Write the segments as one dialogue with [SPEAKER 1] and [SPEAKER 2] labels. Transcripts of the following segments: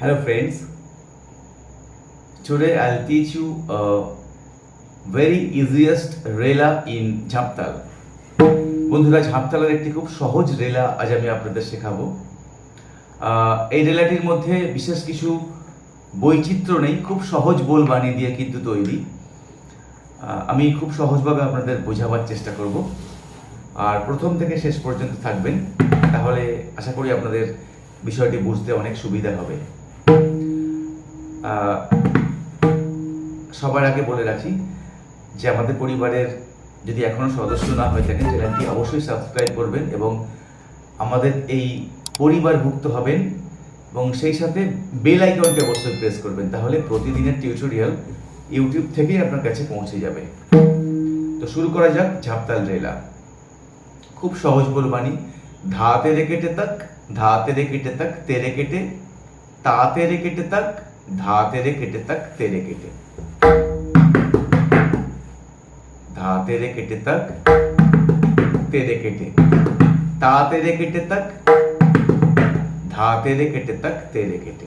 [SPEAKER 1] Hello friends, today I'll teach you a very easiest Rela in ঝাঁপতাল। বন্ধুরা, ঝাঁপতালের একটি খুব সহজ রেলা আজ আমি আপনাদের শেখাবো। এই রেলাটির মধ্যে বিশেষ কিছু বৈচিত্র্য নেই, খুব সহজ বোল বাণী দিয়ে কিন্তু তৈরি। আমি খুব সহজভাবে আপনাদের বোঝাবার চেষ্টা করব, আর প্রথম থেকে শেষ পর্যন্ত থাকবেন, তাহলে আশা করি আপনাদের বিষয়টি বুঝতে অনেক সুবিধা হবে। সবার আগে বলে রাখি যে আমাদের পরিবারের যদি এখনও সদস্য না হয়ে থাকেন, চ্যানেলটি অবশ্যই সাবস্ক্রাইব করবেন এবং আমাদের এই পরিবারভুক্ত হবেন এবং সেই সাথে বেল আইকনটি অবশ্যই প্রেস করবেন, তাহলে প্রতিদিনের টিউটোরিয়াল ইউটিউব থেকেই আপনার কাছে পৌঁছে যাবে। তো শুরু করা যাক ঝাঁপতাল রেলা। খুব সহজ বলবানি। ধা তেরে কেটে তাক, ধা তেরে কেটে তাক তেরে কেটে, তা তেরে কেটে তাক, ধা তেরে কেটে তাক তেরে কেটে, ধা তেরে কেটে তাক তেরে কেটে, তা তেরে কেটে তাক, ধা তেরে কেটে তাক তেরে কেটে।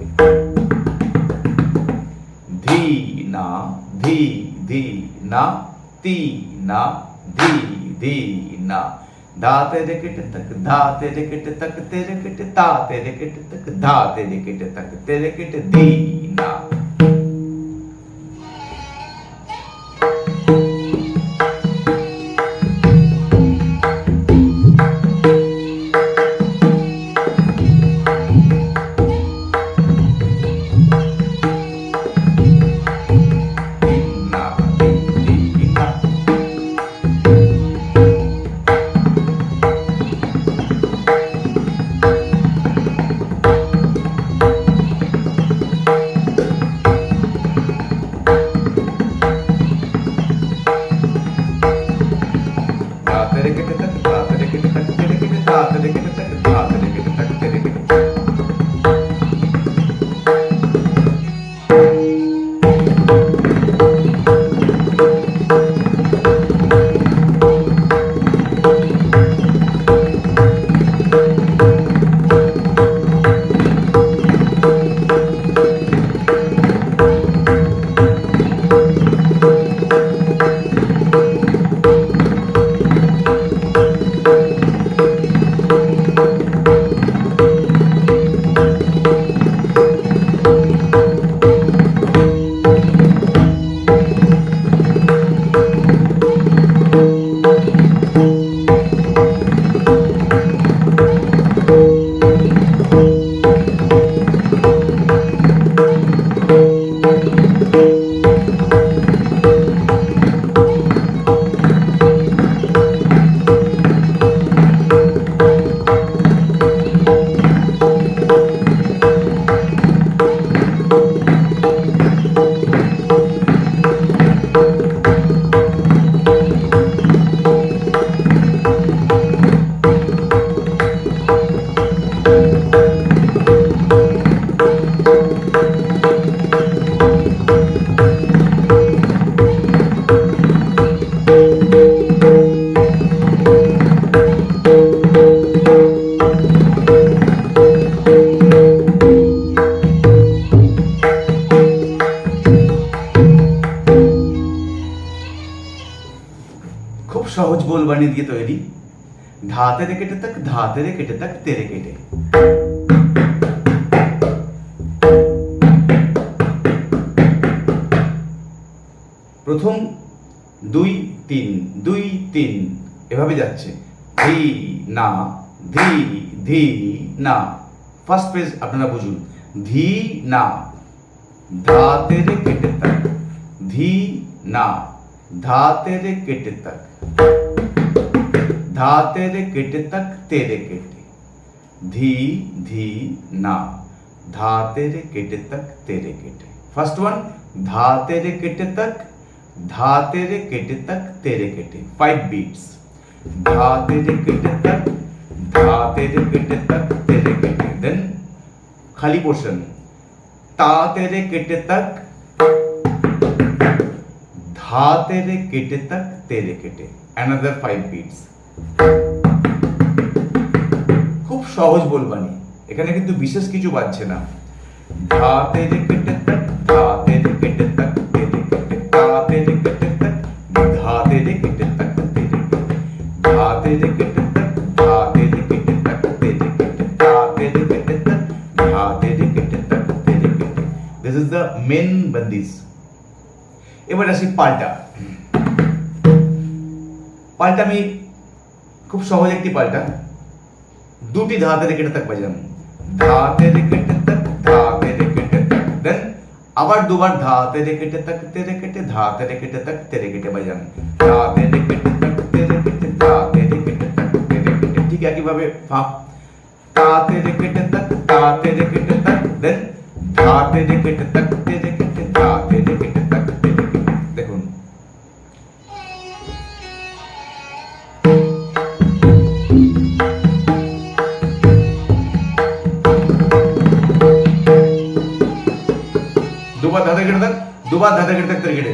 [SPEAKER 1] ধি না ধি ধি না, তি না ধি ধি না, धा तेरे केटे तक, धा तेरे केटे तक तेरे केटे, ता तेरे केटे तक, धा तेरे केटे तक तेरे केटे, धी ना। সহজ বোলবাণী দিয়ে তৈরি। ধা তেরে কেটে তাক, ধা তেরে কেটে তাক তেরে কেটে। প্রথম 2 3 2 3 এভাবে যাচ্ছে। ধি না ধি ধি না। ফার্স্ট পেজ আপনারা বুঝুন। ধি না, ধা তেরে কেটে তাক, ধি না, ধা তেরে কেটে তাক, धा तेरे केटे तक तेरे केटे, धी धी ना, धा तेरे केटे तक तेरे केटे। फर्स्ट वन, धा तेरे केटे तक, धा तेरे केटे तक तेरे केटे, 5 beats। धा तेरे केटे तक, धा तेरे केटे तक तेरे केटे। देन खाली पोर्शन, ता तेरे केटे तक, धा तेरे केटे तक तेरे केटे, another 5 beats। খুব সহজ বলবানি, এখানে কিন্তু বিশেষ কিছু বাজছে না। धा तेरे केटे तक धा तेरे केटे तक तेरे केटे धा तेरे केटे तक धा तेरे केटे तक तेरे केटे धा तेरे केटे तक धा तेरे केटे तक तेरे केटे धा तेरे केटे तक धा तेरे केटे तक तेरे केटे। This is the main bandis. এবার আসি পাল্টা। পাল্টা আমি খুব সহজ একটি পাল্টা, দুটি ধা তেরে কেটে তাক বাজানো, ধা তেরে কেটে তাক ধা তেরে কেটে তাক, দেন আবার দুবার ধা তেরে কেটে তাক তেরে কেটে ধা তেরে কেটে তাক তেরে কেটে বাজানো, ধা তেরে কেটে তাক তেরে কেটে ধা তেরে কেটে তাক তেরে কেটে। ঠিক একইভাবে ফাঁক, তা তেরে কেটে তাক তা তেরে কেটে তাক, দেন ধা তেরে কেটে তাক তেরে কেটে ধা তেরে কেটে তাক তেরে কেটে। দেখুন দুবার ধাতে কেটে থাক, দুবার ধাতে কেটে থাক তেরে কেটে।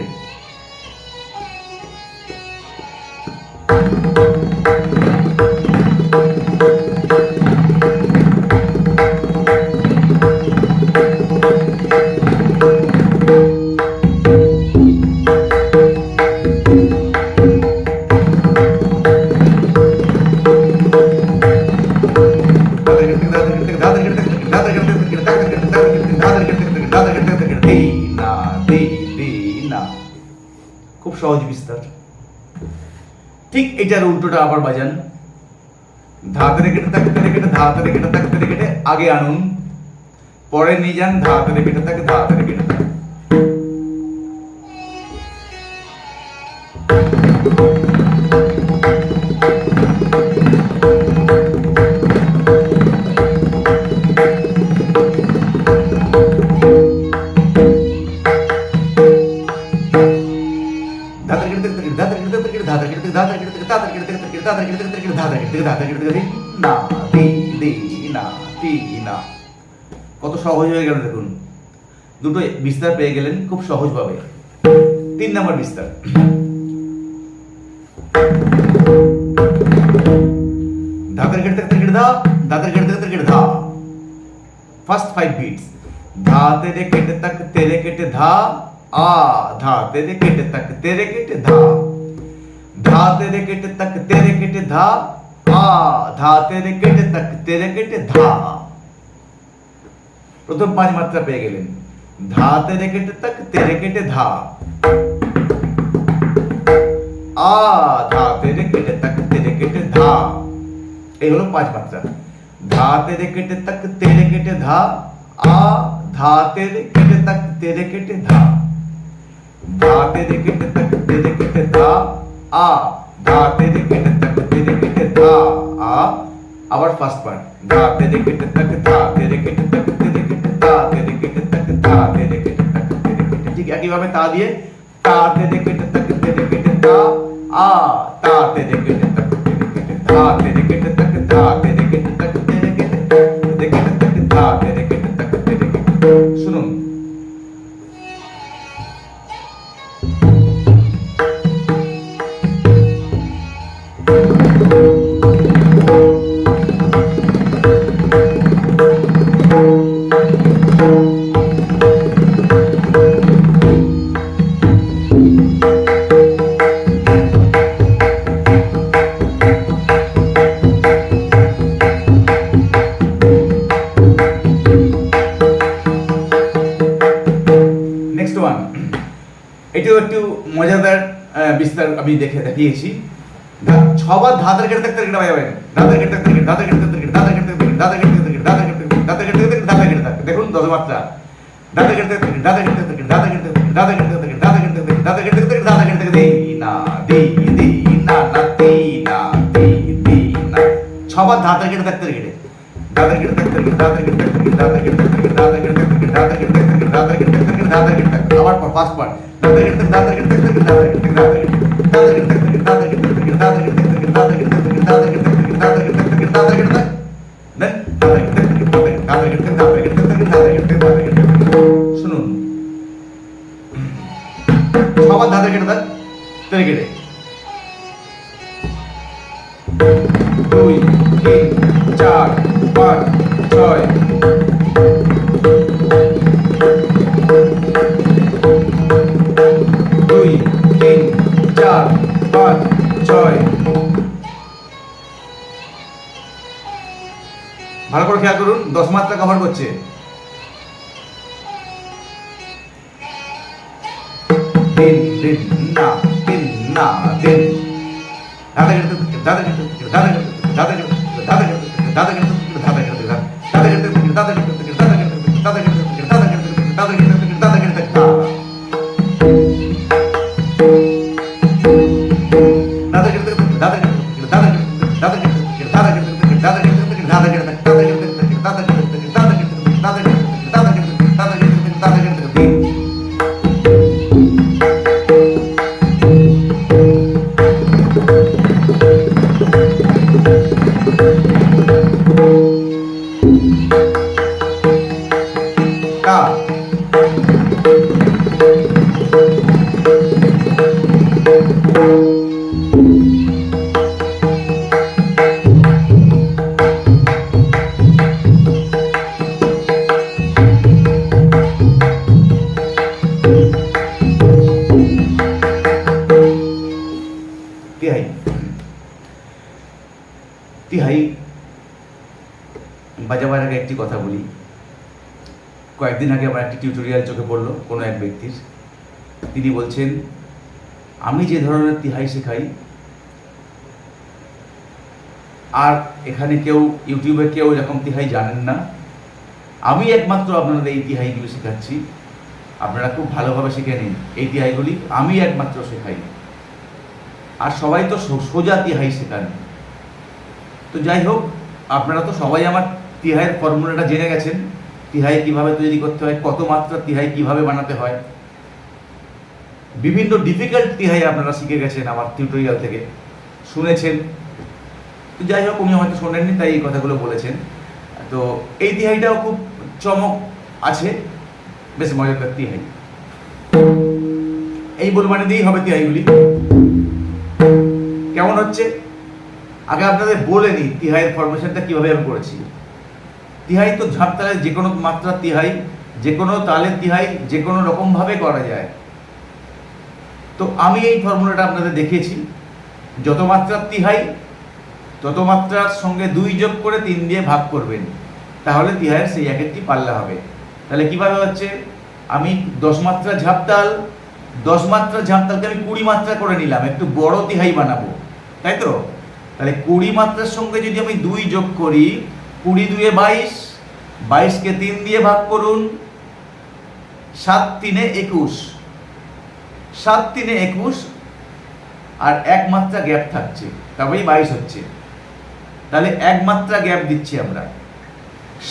[SPEAKER 1] খুব সহজ বিস্তার। ঠিক এটার উল্টোটা আবার বাজান, ধা তেরে কেটে তাক তেরে কেটে ধা তেরে কেটে তাক তেরে কেটে আগে আনুন, পরে নিয়ে যান ধা তেরে কেটে তাক ধা তেরে কেটে তাক। কত সহজ হয়ে গেল দেখুন, দুটো বিস্তার পেয়ে গেলেন খুব সহজভাবে। 3 নম্বর বিস্তার, ধাতের কেটে কেটে ধা ধাতের কেটে কেটে ধা। ফার্স্ট 5 বিটস, ধা তেরে কেটে তাক তেরে কেটে ধা आ धा तेरे केटे तक तेरे केटे धा, धा तेरे केटे तक तेरे केटे धा आ धा तेरे केटे तक तेरे केटे धा। প্রথম 5 মাত্রা পেয়ে গেলেন, ধা তেরে কেটে তক তেরে কেটে ধা, আ ধা তেরে কেটে তক তেরে কেটে ধা। এই হলো 5 মাত্রা। ধা তেরে কেটে তক তেরে কেটে ধা, আ ধা তেরে কেটে তক তেরে কেটে ধা, ধা তেরে কেটে তক তেরে কেটে ধা, আ ধা তেরে কেটে তক তেরে কেটে ধা আ। আবার ফার্স্ট পার্ট, ধা তেরে কেটে তক ধা তেরে কেটে তক তেরে কেটে ধা তেরে কেটে তক ধা তেরে কেটে তক তেরে কেটে। ঠিক একইভাবে তা দিয়ে তা তেরে কেটে তক তেরে কেটে ধা আ তা তেরে কেটে তক তেরে কেটে ধা তেরে কেটে তক ধা তেরে কেটে তক তেরে কেটে তেরে কেটে তক ধা তেরে কেটে তক তেরে কেটে। শুনুন, এটাও একটু মজাদার বিস্তার আমি দেখিয়েছি। 6 বার ধাতের কেটে থাকতে কেটে বাজাবেন, ধাতের কেটে থাকতে কেটে ধাতের কেটে থাকতে কেটে ধাতের কেটে থাকতে কেটে ধাতের কেটে থাকতে কেটে ধাতের কেটে থাকতে ধাতের কেটে থাকতে ধাতের কেটে থাকতে। দেখুন 10 মাত্রা, ধাতের কেটে থাকতে কেটে ধাতের কেটে থাকতে কেটে ধাতের কেটে থাকতে ধাতের কেটে থাকতে কেটে ধাতের কেটে থাকতে ধাতের কেটে থাকতে ধাতের কেটে থাকতে দেই না দেই দেই না না দেই না দেই দেই না। 6 বার ধাতের কেটে থাকতে কেটে ধাতের কেটে থাকতে কেটে ধাতের কেটে থাকতে কেটে ধাতের কেটে থাকতে কেটে ধাতের কেটে থাকতে কেটে ধাতের কেটে থাকতে কেটে ধাতের কেটে থাকতে কেটে ধাতের কেটে থাকতে। আবার ফার্স্ট পার্ট, ধাতের কেটে ধাতের কেটে থাকতে কেটে ধাতের কেটে ধাতের কেটে ধাতের কেটে থাকতে কেটে ধাতের কেটে থাকতে কেটে ধাতের কেটে থাকতে কেটে ধাতের কেটে থাকতে কেটে ধাতের কেটে থাকতে কেটে ধাতের কেটে থাকতে কেটে ধাতের কেটে থাকতে দেন ধাতের কেটে থাকতে কেটে ধাতের কেটে থাকতে ধাতের কেটে থাকতে ধাতের কেটে থাকতে ধাতের কেটে থাকতে। শুনুন, সবার ধাতের কেটে থাক তেরে কেটে 2 3 4 5 6 খেয়াল করুন 10 মাত্রা কভার করছে। দিন দিন না দিন না দিন দাদা গেড়ে দাদা গেড়ে দাদা গেড়ে দাদা গেড়ে দাদা গেড়ে দাদা গেড়ে দাদা গেড়ে দাদা গেড়ে দাদা গেড়ে দাদা গেড়ে দাদা গেড়ে দাদা গেড়ে দাদা গেড়ে দাদা গেড়ে দাদা তিহাই বাজাবার আগে একটি কথা বলি। কয়েকদিন আগে আমার একটি টিউটোরিয়াল চোখে পড়লো কোনো এক ব্যক্তির। তিনি বলছেন, আমি যে ধরনের তিহাই শেখাই আর এখানে কেউ ইউটিউবে কেউ এরকম তিহাই জানেন না, আমি একমাত্র আপনাদের এই তিহাইগুলি শেখাচ্ছি, আপনারা খুব ভালোভাবে শিখে নিন। এই তিহাইগুলি আমি একমাত্র শেখাই, আর সবাই তো সোজা তিহাই শেখান। তো যাই হোক, আপনারা তো সবাই আমার তিহাইয়ের ফর্মুলাটা জেনে গেছেন, তিহাই কিভাবে তৈরি করতে হয়, কত মাত্রা তিহাই কিভাবে বানাতে হয়, বিভিন্ন ডিফিকাল্ট তিহাই আপনারা শিখে গেছেন আমার টিউটোরিয়াল থেকে, শুনেছেন। তো যাই হোক, উনি হয়তো শোনেননি তাই এই কথাগুলো বলেছেন। তো এই তিহাইটাও খুব চমক আছে, বেশ মজাদার তিহাই। এই বলবানি দিয়েই হবে তিহাইগুলি। কেমন হচ্ছে আগে আপনাদের বলে নিই তিহাইয়ের ফরমেশনটা কিভাবে আমি করেছি। তিহাই তো ঝাঁপ তালের যে কোনো মাত্রা তিহাই, যে কোনো তালের তিহাই যে কোনো রকমভাবে করা যায়। তো আমি এই ফর্মুলাটা আপনাদের দেখিয়েছি, যত মাত্রার তিহাই তত মাত্রার সঙ্গে 2 যোগ করে 3 দিয়ে ভাগ করবেন, তাহলে তিহাইয়ের সেই এক একটি পাল্লা হবে। তাহলে কিভাবে হচ্ছে, আমি 10 মাত্রা ঝাঁপতাল, 10 মাত্রা ঝাঁপতালকে আমি 20 মাত্রা করে নিলাম, একটু বড় তিহাই বানাবো, তাই তো। তাহলে 20 মাত্রার সঙ্গে যদি আমি 2 যোগ করি, 20 2 22, 22কে 3 দিয়ে ভাগ করুন, 7 3 21, 7 3 21, আর 1 মাত্রা গ্যাপ থাকছে, তবেই 22 হচ্ছে। তাহলে 1 মাত্রা গ্যাপ দিচ্ছি আমরা।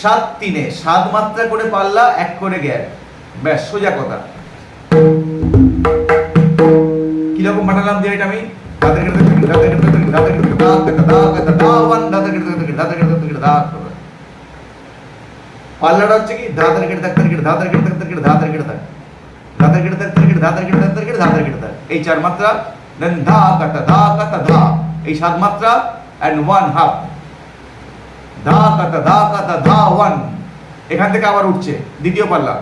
[SPEAKER 1] 7 3 7 মাত্রা করে পাল্লা, 1 করে গ্যাপ, ব্যাস সোজা কথা। কিরকম বানালাম দিয়ে এটা আমি পাল্লাটা হচ্ছে কি এই 4 মাত্রা, দেন ধা কাটা ধা কাটা ধা, এই 7 মাত্রা and 1/2, ধা কাটা ধা কাটা ধা 1। এখান থেকে আবার উঠছে দ্বিতীয় পাল্লা,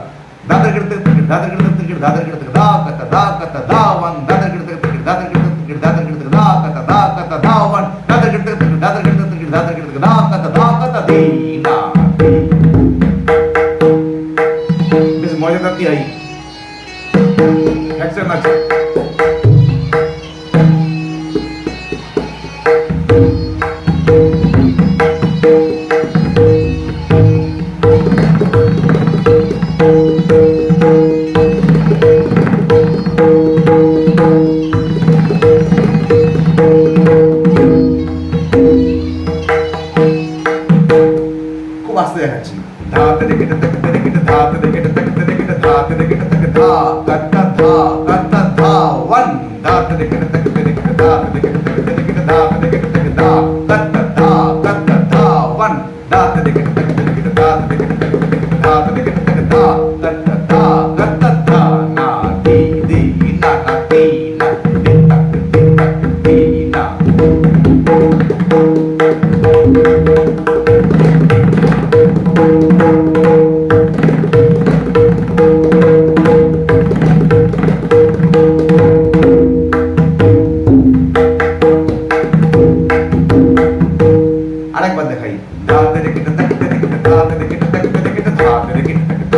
[SPEAKER 1] দাদার গিড়তে দাদার গিড়তে দাদার গিড়তে ধা কাটা ধা কাটা ধা 1, দাদার গিড়তে দাদার গিড়তে দাদার গিড়তে ধা কাটা ধা কাটা ধা 1, দাদার গিড়তে দাদার গিড়তে দাদার গিড়তে ধা কাটা দি না। বেশ মজাদার তিহাই, অ্যাকশন আছে।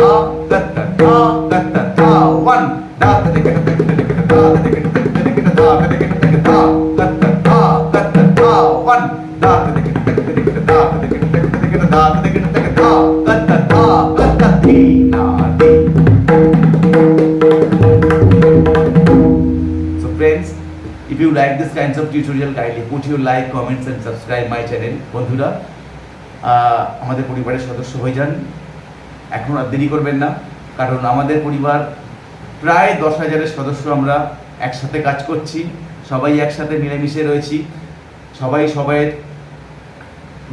[SPEAKER 1] Friends, if you like this kinds of tutorial, kindly put your like, comments and subscribe my channel. বন্ধুরা, আমাদের পরিবারের সদস্য হয়ে যান, এখন আর দেরি করবেন না, কারণ আমাদের পরিবার প্রায় 10,000-এর সদস্য। আমরা একসাথে কাজ করছি, সবাই একসাথে মিলেমিশে রয়েছি, সবাই সবাইয়ের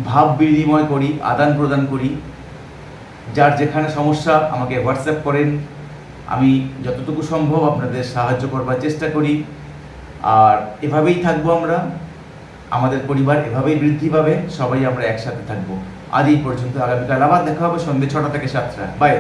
[SPEAKER 1] ভাব বিনিময় করি, আদান প্রদান করি। যার যেখানে সমস্যা আমাকে হোয়াটসঅ্যাপ করেন, আমি যতটুকু সম্ভব আপনাদের সাহায্য করবার চেষ্টা করি। আর এভাবেই থাকবো আমরা, আমাদের পরিবার এভাবেই বৃদ্ধি পাবে, সবাই আমরা একসাথে থাকবো। আজ এই পর্যন্ত, আগামীকাল আবার দেখা হবে সন্ধ্যে 6টা থেকে 7টা। বাই।